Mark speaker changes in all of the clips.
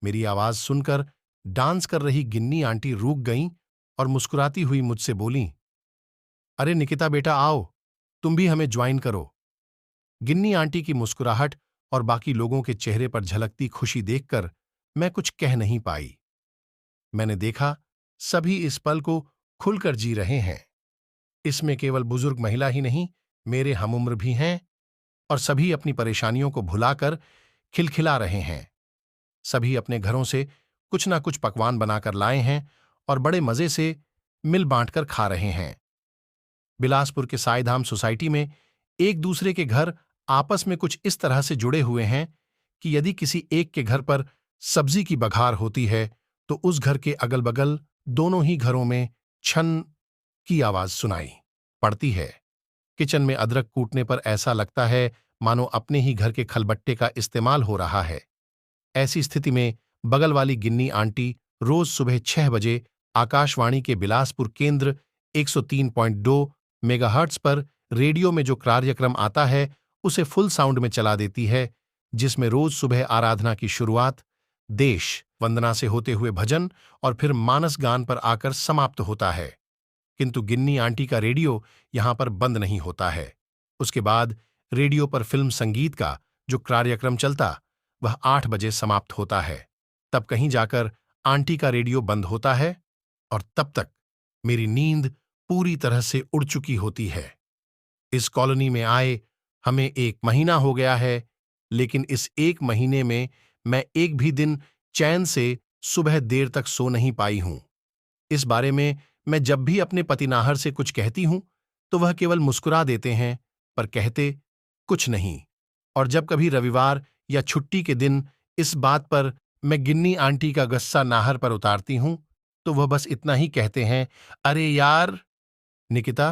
Speaker 1: मेरी आवाज सुनकर डांस कर रही गिन्नी आंटी रुक गईं और मुस्कुराती हुई मुझसे बोलीं, अरे निकिता बेटा आओ, तुम भी हमें ज्वाइन करो। गिन्नी आंटी की मुस्कुराहट और बाकी लोगों के चेहरे पर झलकती खुशी देखकर मैं कुछ कह नहीं पाई। मैंने देखा सभी इस पल को खुलकर जी रहे हैं। इसमें केवल बुजुर्ग महिला ही नहीं, मेरे हमउम्र भी हैं और सभी अपनी परेशानियों को भुलाकर खिलखिला रहे हैं। सभी अपने घरों से कुछ ना कुछ पकवान बनाकर लाए हैं और बड़े मजे से मिल बांटकर खा रहे हैं। बिलासपुर के साईधाम सोसाइटी में एक दूसरे के घर आपस में कुछ इस तरह से जुड़े हुए हैं कि यदि किसी एक के घर पर सब्जी की बघार होती है तो उस घर के अगल बगल दोनों ही घरों में छन की आवाज सुनाई पड़ती है। किचन में अदरक कूटने पर ऐसा लगता है मानो अपने ही घर के खलबट्टे का इस्तेमाल हो रहा है। ऐसी स्थिति में बगल वाली गिन्नी आंटी रोज सुबह 6 बजे आकाशवाणी के बिलासपुर केंद्र 103.2 मेगाहर्ट्ज पर रेडियो में जो कार्यक्रम आता है उसे फुल साउंड में चला देती है, जिसमें रोज सुबह आराधना की शुरुआत देश वंदना से होते हुए भजन और फिर मानस गान पर आकर समाप्त होता है। किंतु गिन्नी आंटी का रेडियो यहां पर बंद नहीं होता है। उसके बाद रेडियो पर फिल्म संगीत का जो कार्यक्रम चलता वह 8 बजे समाप्त होता है। तब कहीं जाकर आंटी का रेडियो बंद होता है और तब तक मेरी नींद पूरी तरह से उड़ चुकी होती है। इस कॉलोनी में आए हमें 1 महीना हो गया है, लेकिन इस 1 महीने में मैं एक भी दिन चैन से सुबह देर तक सो नहीं पाई हूं। इस बारे में मैं जब भी अपने पतिनाहर से कुछ कहती हूं तो वह केवल मुस्कुरा देते हैं, पर कहते कुछ नहीं। और जब कभी रविवार या छुट्टी के दिन इस बात पर मैं गिन्नी आंटी का गुस्सा नाहर पर उतारती हूं तो वह बस इतना ही कहते हैं, अरे यार निकिता,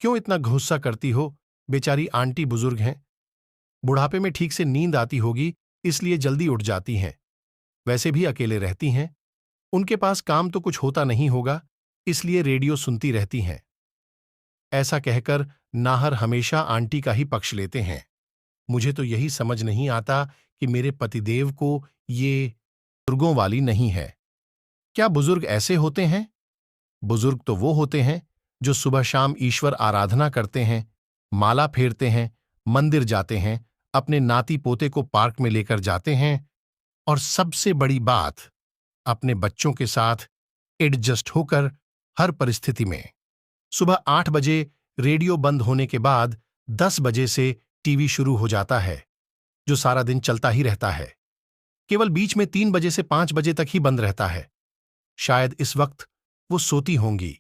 Speaker 1: क्यों इतना गुस्सा करती हो, बेचारी आंटी बुजुर्ग हैं, बुढ़ापे में ठीक से नींद आती होगी इसलिए जल्दी उठ जाती हैं, वैसे भी अकेले रहती हैं, उनके पास काम तो कुछ होता नहीं होगा इसलिए रेडियो सुनती रहती हैं। ऐसा कहकर नाहर हमेशा आंटी का ही पक्ष लेते हैं। मुझे तो यही समझ नहीं आता कि मेरे पतिदेव को ये बुजुर्गों वाली नहीं है। क्या बुजुर्ग ऐसे होते हैं? बुजुर्ग तो वो होते हैं जो सुबह शाम ईश्वर आराधना करते हैं, माला फेरते हैं, मंदिर जाते हैं, अपने नाती पोते को पार्क में लेकर जाते हैं और सबसे बड़ी बात, अपने बच्चों के साथ एडजस्ट होकर हर परिस्थिति में। सुबह 8 बजे रेडियो बंद होने के बाद 10 बजे से टीवी शुरू हो जाता है, जो सारा दिन चलता ही रहता है। केवल बीच में 3 बजे से 5 बजे तक ही बंद रहता है। शायद इस वक्त वो सोती होंगी।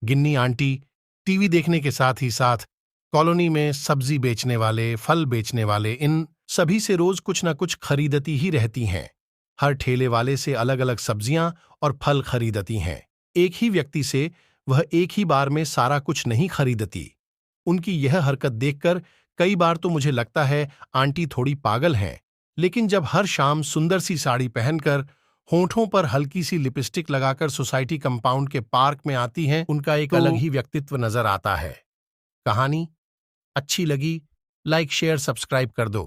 Speaker 1: गिन्नी आंटी टीवी देखने के साथ ही साथ कॉलोनी में सब्जी बेचने वाले, फल बेचने वाले, इन सभी से रोज कुछ न कुछ खरीदती ही रहती हैं। हर ठेले वाले से अलग अलग सब्जियां और फल खरीदती हैं। एक ही व्यक्ति से वह एक ही बार में सारा कुछ नहीं खरीदती। उनकी यह हरकत देखकर कई बार तो मुझे लगता है आंटी थोड़ी पागल हैं, लेकिन जब हर शाम सुंदर सी साड़ी पहनकर, होंठों पर हल्की सी लिपस्टिक लगाकर सोसाइटी कंपाउंड के पार्क में आती हैं, उनका एक अलग ही व्यक्तित्व नजर आता है। कहानी अच्छी लगी, लाइक शेयर सब्सक्राइब कर दो।